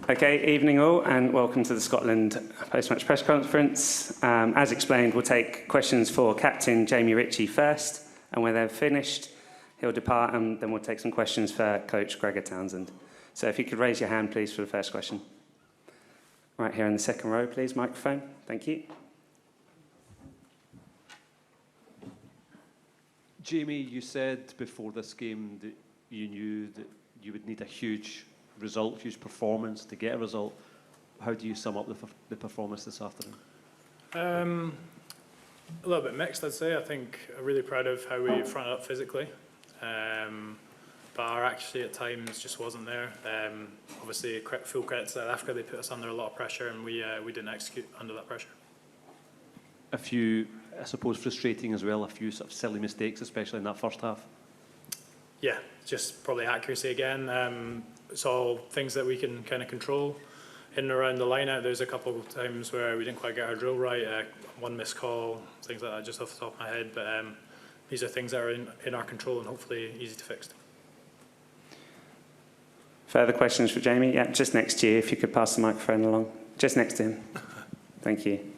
Okay, evening all, and welcome to the Scotland post-match press conference. As explained, we'll take questions for Captain Jamie Ritchie first, and when they're finished, he'll depart, and then we'll take some questions for Coach Gregor Townsend. So if you could raise your hand, please, for the first question. Right here in the second row, please, microphone. Thank you. Jamie, you said before this game that you knew that you would need a huge result, huge performance to get a result. How do you sum up the performance this afternoon? A little bit mixed, I'd say. I think I'm really proud of how we fronted up physically. But our accuracy at times just wasn't there. Obviously, full credit to South Africa, they put us under a lot of pressure and we didn't execute under that pressure. A few, I suppose, frustrating as well, a few sort of silly mistakes, especially in that first half. Yeah, just probably accuracy again. It's all things that we can kind of control. In and around the line out, there's a couple of times where we didn't quite get our drill right, one missed call, things like that, just off the top of my head. But these are things that are in our control and hopefully easy to fix. Further questions for Jamie? Yeah, just next to you, if you could pass the microphone along. Just next to him. Thank you.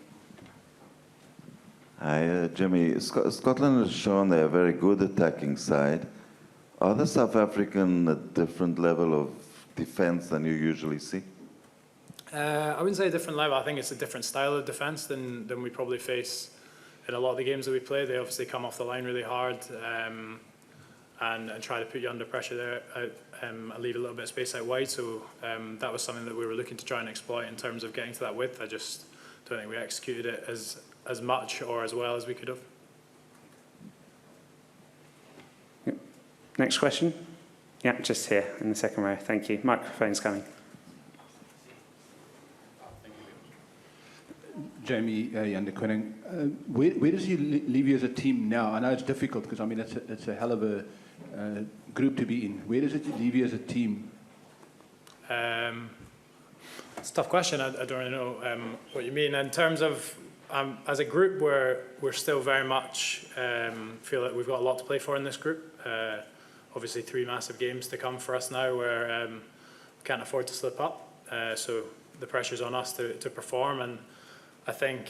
Hi, Jimmy. Scotland has shown they're a very good attacking side. Are the South African a different level of defence than you usually see? I wouldn't say a different level. I think it's a different style of defence than we probably face in a lot of the games that we play. They obviously come off the line really hard and try to put you under pressure there and leave a little bit of space out wide. So that was something that we were looking to try and exploit in terms of getting to that width. I just don't think we executed it as much or as well as we could have. Next question? Yeah, just here in the second row. Thank you. Microphone's coming. Jamie, Jan de Koning, where does he leave you as a team now? I know it's difficult because, I mean, it's a hell of a group to be in. Where does it leave you as a team? It's a tough question. I don't really know what you mean. In terms of, as a group, we're still very much feel that we've got a lot to play for in this group. Obviously, 3 massive games to come for us now where we can't afford to slip up. So the pressure's on us to perform. And I think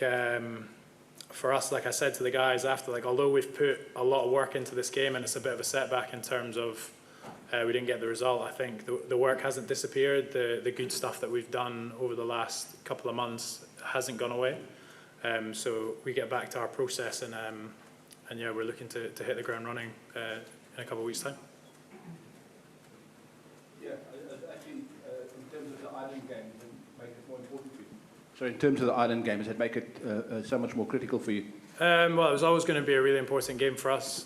for us, like I said to the guys after, like although we've put a lot of work into this game and it's a bit of a setback in terms of we didn't get the result, I think the work hasn't disappeared. The good stuff that we've done over the last couple of months hasn't gone away. So we get back to our process and yeah, we're looking to hit the ground running in a couple of weeks' time. Yeah, actually, in terms of the Ireland game, does it make it more important for you? So in terms of the Ireland game, does it make it so much more critical for you? Well, it was always going to be a really important game for us.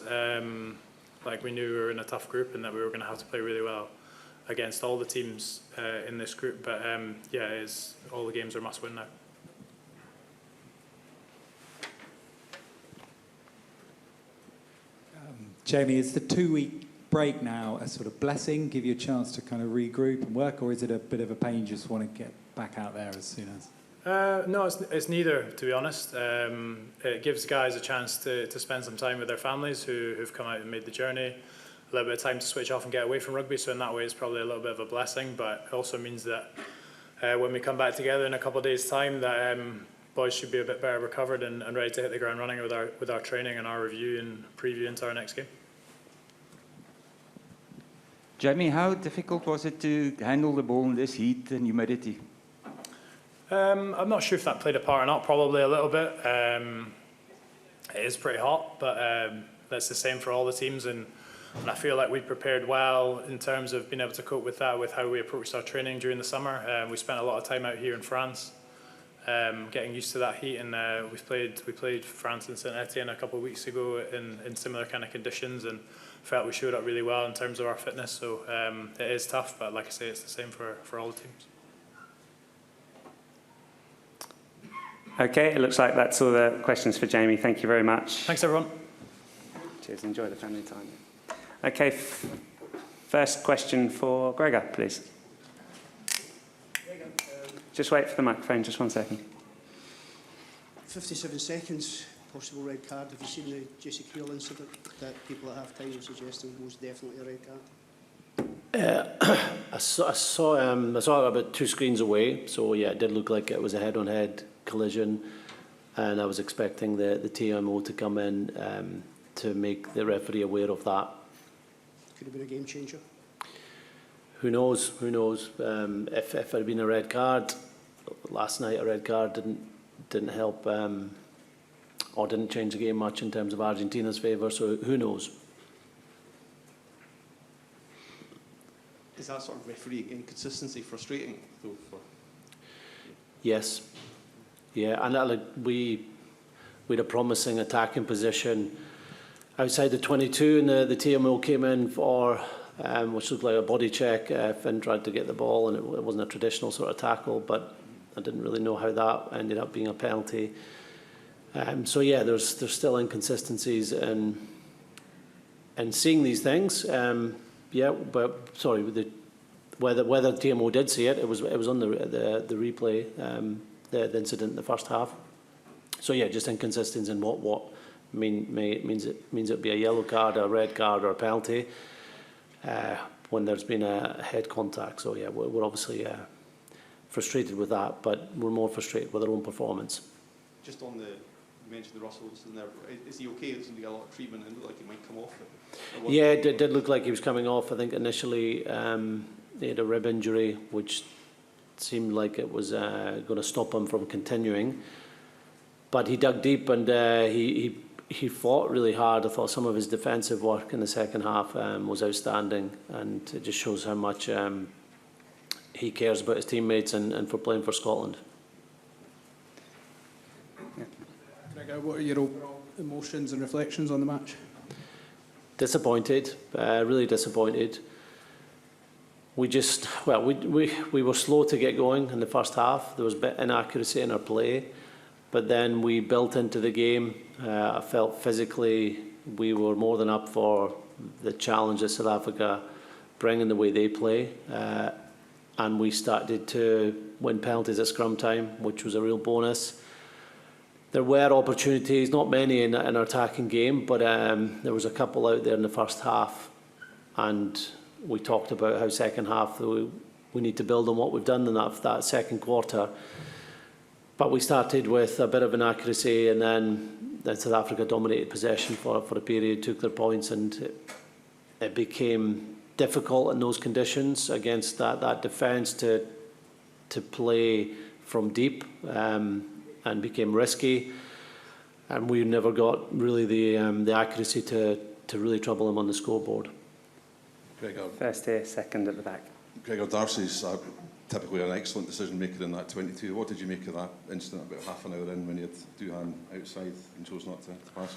Like we knew we were in a tough group and that we were going to have to play really well against all the teams in this group. But yeah, all the games are must win now. Jamie, is the 2-week break now a sort of blessing, give you a chance to kind of regroup and work, or is it a bit of a pain, you just want to get back out there as soon as? No, it's neither, to be honest. It gives guys a chance to spend some time with their families who've come out and made the journey, a little bit of time to switch off and get away from rugby, so in that way it's probably a little bit of a blessing, but it also means that when we come back together in a couple of days' time, that boys should be a bit better recovered and ready to hit the ground running with our training and our review and preview into our next game. Jamie, how difficult was it to handle the ball in this heat and humidity? I'm not sure if that played a part or not, probably a little bit. It is pretty hot, but that's the same for all the teams, and I feel like we prepared well in terms of being able to cope with that, with how we approached our training during the summer. We spent a lot of time out here in France, getting used to that heat, and we played France and Saint Etienne a couple of weeks ago in similar kind of conditions, and felt we showed up really well in terms of our fitness. So it is tough, but like I say, it's the same for all the teams. Okay, it looks like that's all the questions for Jamie. Thank you very much. Thanks, everyone. Cheers, enjoy the family time. Okay, first question for Gregor, please. Just wait for the microphone, just 1 second. 57 seconds, possible red card. Have you seen the Jesse Creel incident that people at half-time were suggesting was definitely a red card? I saw it about 2 screens away, so yeah, it did look like it was a head-on-head collision, and I was expecting the TMO to come in to make the referee aware of that. Could have been a game changer. Who knows? Who knows? If it had been a red card last night, a red card didn't help or didn't change the game much in terms of Argentina's favour. So who knows? Is that sort of referee inconsistency frustrating though? Yes. Yeah, and we had a promising attacking position outside the 22, and the TMO came in for which looked like a body check. Finn tried to get the ball, and it wasn't a traditional sort of tackle, but I didn't really know how that ended up being a penalty. So yeah, there's still inconsistencies in seeing these things. Yeah, but sorry, whether TMO did see it, it was on the replay, the incident in the first half. So yeah, just inconsistencies in what means it'd be a yellow card, a red card, or a penalty when there's been a head contact. So yeah, we're obviously frustrated with that, but we're more frustrated with our own performance. Just on you mentioned the Russell in there. Is he okay? There's going to be a lot of treatment and it looked like he might come off it. Yeah, it did look like he was coming off. I think initially he had a rib injury, which seemed like it was going to stop him from continuing. But he dug deep and he fought really hard. I thought some of his defensive work in the second half was outstanding, and it just shows how much he cares about his teammates and for playing for Scotland. Gregor, what are your overall emotions and reflections on the match? Disappointed, really disappointed. We were slow to get going in the first half. There was a bit of inaccuracy in our play, but then we built into the game. I felt physically we were more than up for the challenge that South Africa bring in the way they play, and we started to win penalties at scrum time, which was a real bonus. There were opportunities, not many in our attacking game, but there was a couple out there in the first half, and we talked about how second half we need to build on what we've done in that second quarter. But we started with a bit of inaccuracy, and then South Africa dominated possession for a period, took their points, and it became difficult in those conditions against that defence to play from deep. And became risky, and we never got really the accuracy to really trouble them on the scoreboard. Gregor. First here, second at the back. Gregor, Darcy's typically an excellent decision maker in that 22. What did you make of that incident about half an hour in when he had Duhan outside and chose not to pass?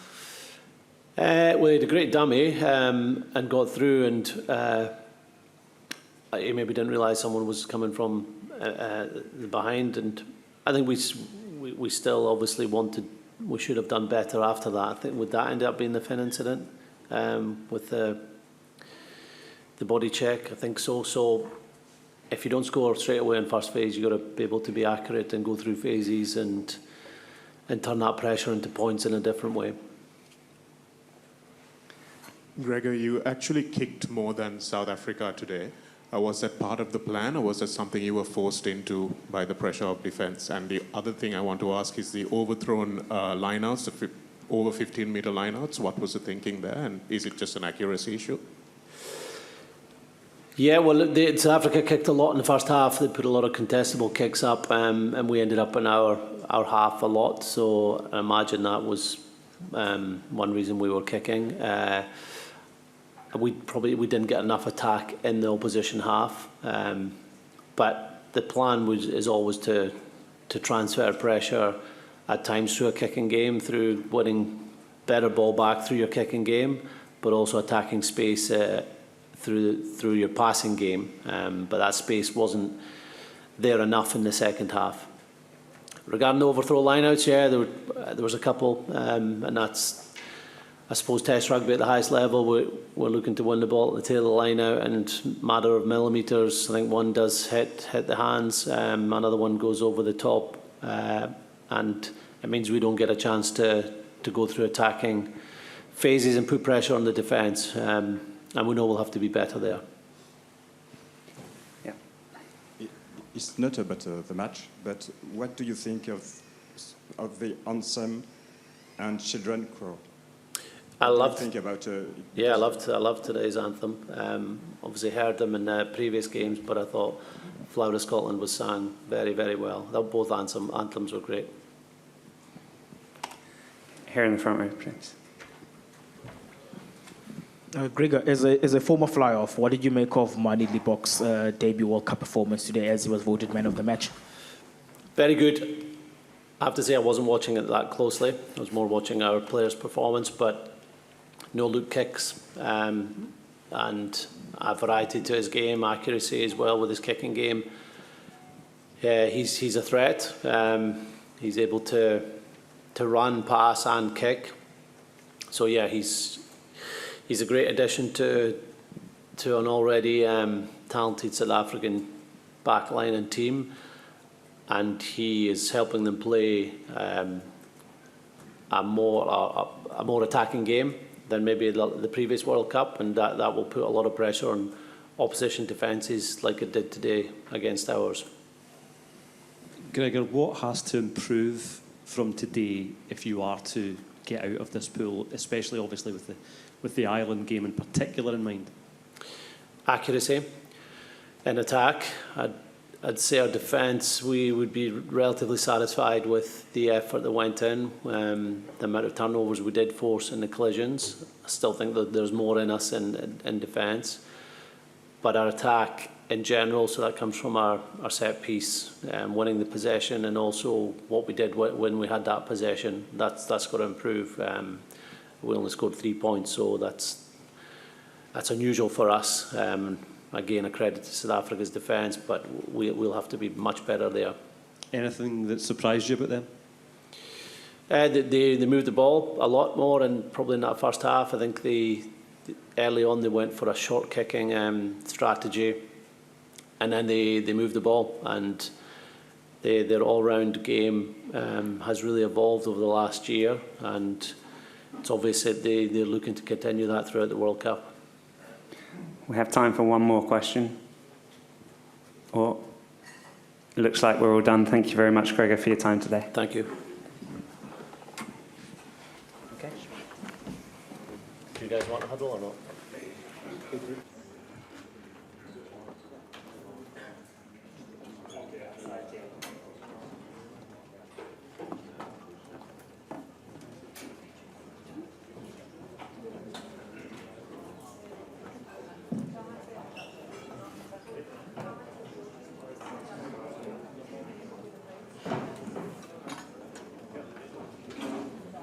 Well, he had a great dummy and got through, and he maybe didn't realise someone was coming from behind, and I think we still obviously we should have done better after that. I think would that end up being the Finn incident with the body check? I think so. So if you don't score straight away in first phase, you've got to be able to be accurate and go through phases and turn that pressure into points in a different way. Gregor, you actually kicked more than South Africa today. Was that part of the plan, or was that something you were forced into by the pressure of defence? And the other thing I want to ask is the overthrown lineouts, the over 15-metre lineouts. What was the thinking there, and is it just an accuracy issue? Yeah, well, South Africa kicked a lot in the first half. They put a lot of contestable kicks up, and we ended up in our half a lot. So I imagine that was one reason we were kicking. We didn't get enough attack in the opposition half, but the plan is always to transfer pressure at times through a kicking game, through winning better ball back through your kicking game, but also attacking space through your passing game. But that space wasn't there enough in the second half. Regarding the overthrow lineouts, yeah, there was a couple, and that's, I suppose, Test rugby at the highest level. We're looking to win the ball at the tail of the line out, and matter of millimetres. I think one does hit the hands, another one goes over the top, and it means we don't get a chance to go through attacking phases and put pressure on the defence, and we know we'll have to be better there. it's not about the match, but what do you think of the anthem and children choir? I loved. Think about. Yeah, I loved today's anthem. Obviously heard them in previous games, but I thought Flower of Scotland was sang very, very well. Both anthems were great. Here in the front row, please. Gregor, as a former fly-off, what did you make of Manie Libbok's debut World Cup performance today as he was voted man of the match? Very good. I have to say I wasn't watching it that closely. I was more watching our players' performance, but no loop kicks and a variety to his game, accuracy as well with his kicking game. He's a threat. He's able to run, pass and kick. So yeah, he's a great addition to an already talented South African backline and team, and he is helping them play a more attacking game than maybe the previous World Cup, and that will put a lot of pressure on opposition defences like it did today against ours. Gregor, what has to improve from today if you are to get out of this pool, especially obviously with the Ireland game in particular in mind? Accuracy in attack. I'd say our defence, we would be relatively satisfied with the effort that went in, the amount of turnovers we did force in the collisions. I still think that there's more in us in defence. But our attack in general, so that comes from our set piece, winning the possession, and also what we did when we had that possession, that's got to improve. We only scored 3 points, so that's unusual for us. Again, a credit to South Africa's defence, but we'll have to be much better there. Anything that surprised you about them? They moved the ball a lot more, and probably in that first half, I think early on they went for a short kicking strategy, and then they moved the ball, and their all-round game has really evolved over the last year, and it's obvious that they're looking to continue that throughout the World Cup. We have time for one more question. Or it looks like we're all done. Thank you very much, Gregor, for your time today. Thank you. Okay. Do you guys want a huddle or not?